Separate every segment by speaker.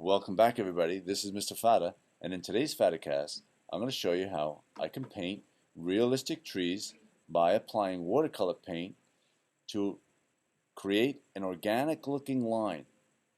Speaker 1: Welcome back, everybody. This is Mr. Fatta, and in today's FattaCast, I'm going to show you how I can paint realistic trees by applying watercolor paint to create an organic-looking line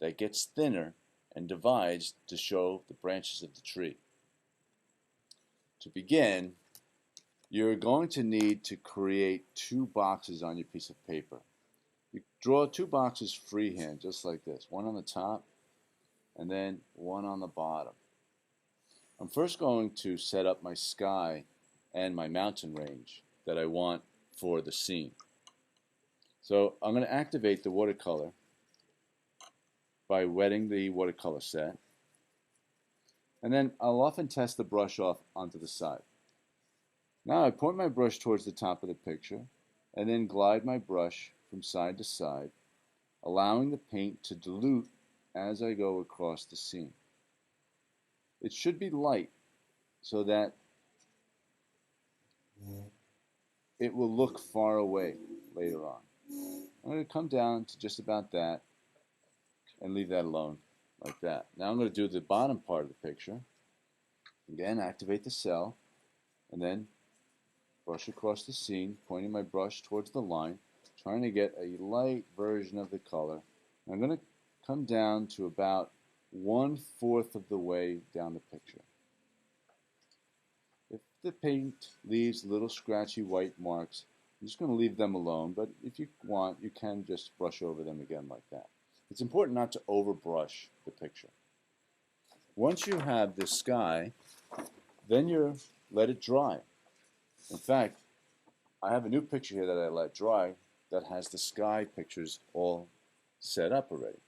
Speaker 1: that gets thinner and divides to show the branches of the tree. To begin, you're going to need to create two boxes on your piece of paper. You draw two boxes freehand, just like this, one on the top and then one on the bottom. I'm first going to set up my sky and my mountain range that I want for the scene. So I'm going to activate the watercolor by wetting the watercolor set, and then I'll often test the brush off onto the side. Now I point my brush towards the top of the picture and then glide my brush from side to side, allowing the paint to dilute as I go across the scene. It should be light so that it will look far away later on. I'm going to come down to just about that and leave that alone like that. Now I'm going to do the bottom part of the picture. Again, activate the cell and then brush across the scene, pointing my brush towards the line, trying to get a light version of the color. I'm going to come down to about 1/4 of the way down the picture. If the paint leaves little scratchy white marks, I'm just going to leave them alone, but if you want, you can just brush over them again like that. It's important not to overbrush the picture. Once you have the sky, then you let it dry. In fact, I have a new picture here that I let dry that has the sky pictures all set up already.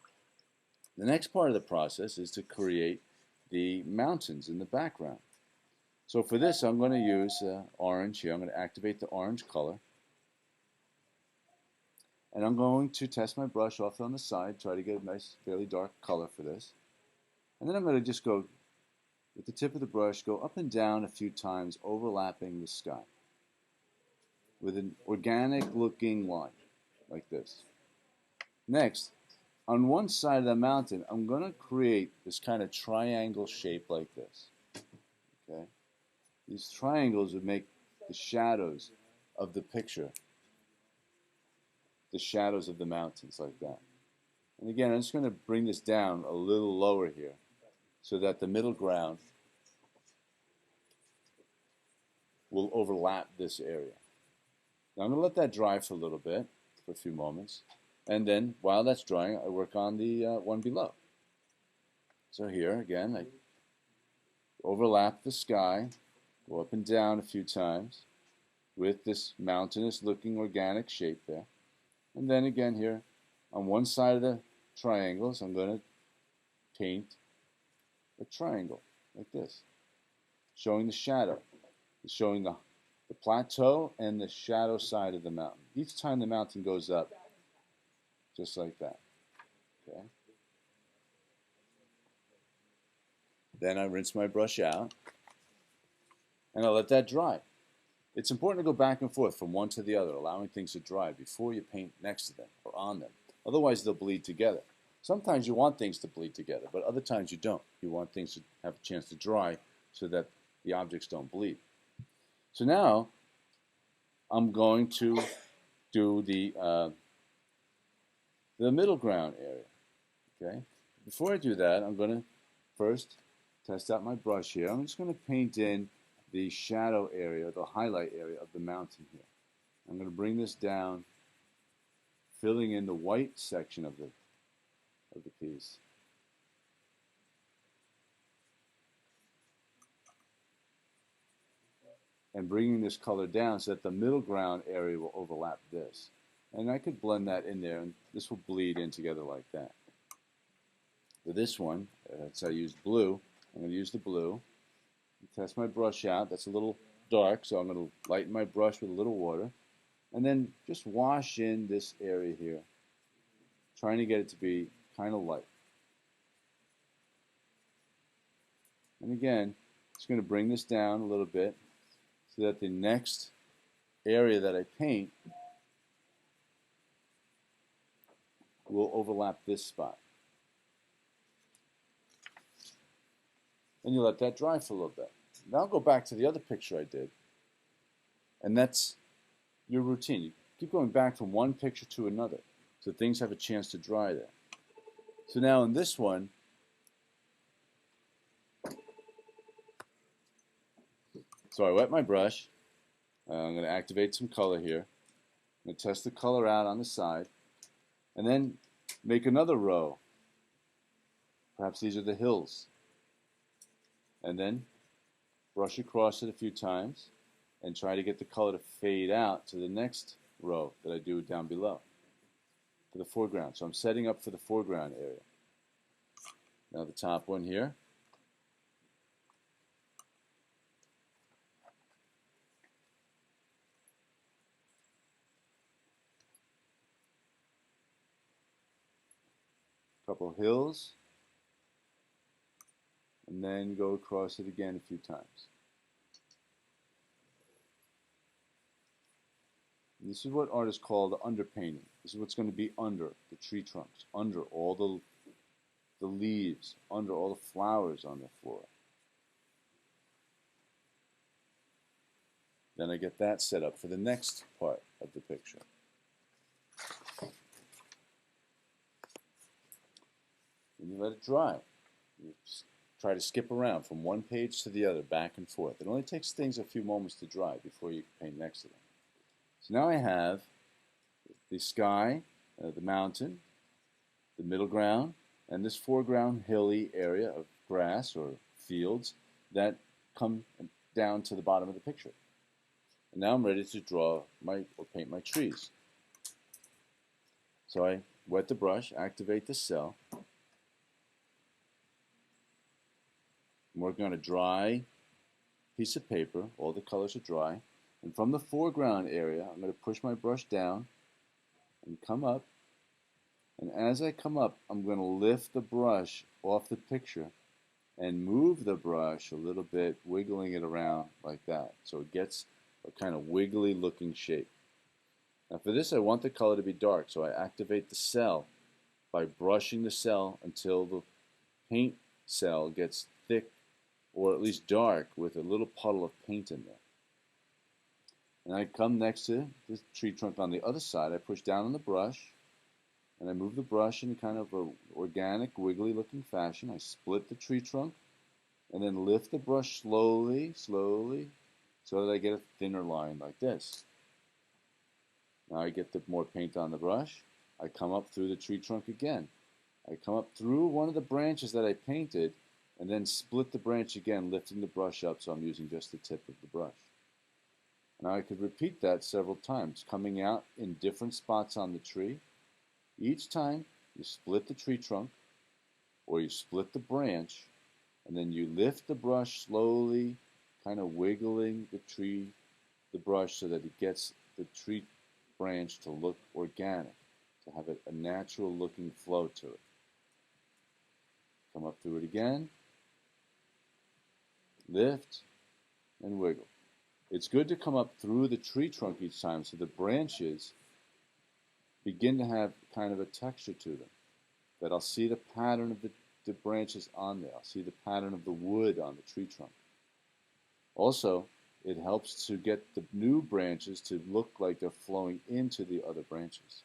Speaker 1: The next part of the process is to create the mountains in the background. So for this, I'm going to use orange here. I'm going to activate the orange color. And I'm going to test my brush off on the side, try to get a nice, fairly dark color for this. And then I'm going to just go, with the tip of the brush, go up and down a few times, overlapping the sky with an organic looking line, like this. Next, on one side of the mountain, I'm going to create this kind of triangle shape like this. Okay? These triangles would make the shadows of the picture, the shadows of the mountains like that. And again, I'm just going to bring this down a little lower here so that the middle ground will overlap this area. Now I'm going to let that dry for a little bit, for a few moments. And then, while that's drying, I work on the one below. So here, again, I overlap the sky, go up and down a few times with this mountainous-looking organic shape there. And then again here, on one side of the triangles, I'm going to paint a triangle like this, showing the shadow, showing the plateau and the shadow side of the mountain. Each time the mountain goes up, just like that. Okay. Then I rinse my brush out and I let that dry. It's important to go back and forth from one to the other, allowing things to dry before you paint next to them or on them. Otherwise, they'll bleed together. Sometimes you want things to bleed together, but other times you don't. You want things to have a chance to dry so that the objects don't bleed. So now I'm going to do the middle ground area. Okay. Before I do that, I'm going to first test out my brush here. I'm just going to paint in the shadow area, the highlight area of the mountain here. I'm going to bring this down, filling in the white section of the piece. And bringing this color down so that the middle ground area will overlap this. And I could blend that in there, and this will bleed in together like that. For this one, so I used blue, I'm going to use the blue. Test my brush out. That's a little dark, so I'm going to lighten my brush with a little water. And then just wash in this area here, trying to get it to be kind of light. And again, just going to bring this down a little bit so that the next area that I paint will overlap this spot. and you let that dry for a little bit. Now I'll go back to the other picture I did, and that's your routine. You keep going back from one picture to another, so things have a chance to dry there. So now in this one, so I wet my brush. I'm going to activate some color here. I'm going to test the color out on the side, and then make another row. Perhaps these are the hills. And then brush across it a few times and try to get the color to fade out to the next row that I do down below, to the foreground. So I'm setting up for the foreground area. Now the top one here. Couple hills. And then go across it again a few times. And this is what artists call the underpainting. This is what's going to be under the tree trunks, under all the leaves, under all the flowers on the floor. Then I get that set up for the next part of the picture. And you let it dry. You try to skip around from one page to the other, back and forth. It only takes things a few moments to dry before you paint next to them. So now I have the sky, the mountain, the middle ground, and this foreground hilly area of grass or fields that come down to the bottom of the picture. And now I'm ready to draw or paint my trees. So I wet the brush, activate the cell. I'm working on a dry piece of paper. All the colors are dry. And from the foreground area, I'm going to push my brush down and come up. And as I come up, I'm going to lift the brush off the picture and move the brush a little bit, wiggling it around like that. So it gets a kind of wiggly looking shape. Now for this, I want the color to be dark. So I activate the cell by brushing the cell until the paint cell gets thick or at least dark with a little puddle of paint in there. And I come next to the tree trunk on the other side. I push down on the brush, and I move the brush in kind of an organic, wiggly looking fashion. I split the tree trunk, and then lift the brush slowly, slowly, so that I get a thinner line like this. Now I get the more paint on the brush. I come up through the tree trunk again. I come up through one of the branches that I painted, and then split the branch again, lifting the brush up so I'm using just the tip of the brush. Now I could repeat that several times, coming out in different spots on the tree. Each time you split the tree trunk or you split the branch, and then you lift the brush slowly, kind of wiggling the brush so that it gets the tree branch to look organic, to have a natural looking flow to it. Come up through it again, lift, and wiggle. It's good to come up through the tree trunk each time so the branches begin to have kind of a texture to them, that I'll see the pattern of the branches on there. I'll see the pattern of the wood on the tree trunk. Also, it helps to get the new branches to look like they're flowing into the other branches.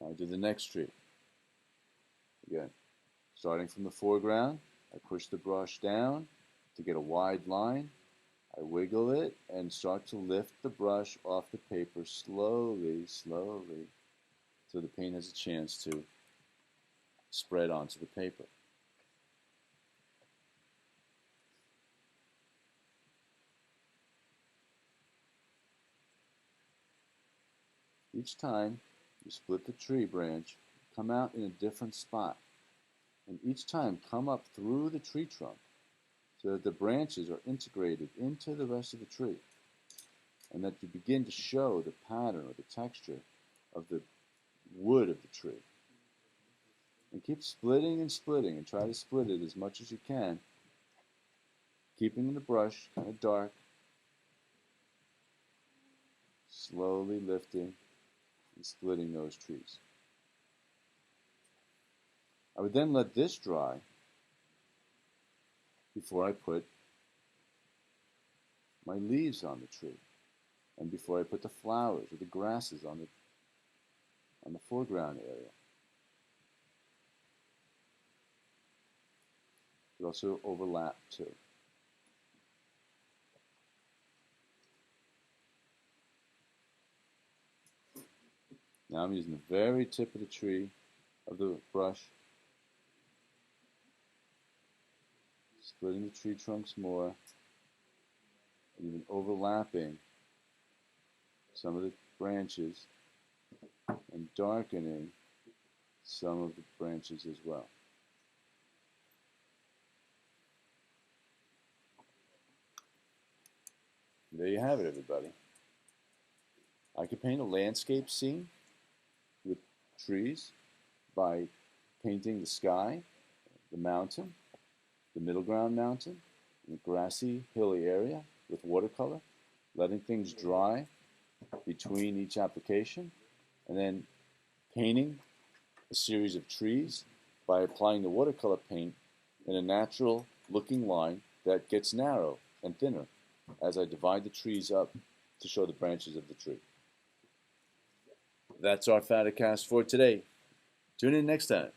Speaker 1: Now I do the next tree. Again, starting from the foreground, I push the brush down to get a wide line. I wiggle it and start to lift the brush off the paper slowly, slowly, so the paint has a chance to spread onto the paper. Each time you split the tree branch, come out in a different spot. And each time come up through the tree trunk so that the branches are integrated into the rest of the tree, and that you begin to show the pattern or the texture of the wood of the tree. And keep splitting and splitting, and try to split it as much as you can, keeping the brush kind of dark, slowly lifting and splitting those trees. I would then let this dry before I put my leaves on the tree, and before I put the flowers or the grasses on the foreground area. It also overlap too. Now I'm using the very tip of the tree, of the brush, splitting the tree trunks more, and even overlapping some of the branches and darkening some of the branches as well. There you have it, everybody. I could paint a landscape scene with trees by painting the sky, the mountain, the middle ground mountain, and the grassy, hilly area with watercolor, letting things dry between each application, and then painting a series of trees by applying the watercolor paint in a natural looking line that gets narrow and thinner as I divide the trees up to show the branches of the tree. That's our FattaCast for today. Tune in next time.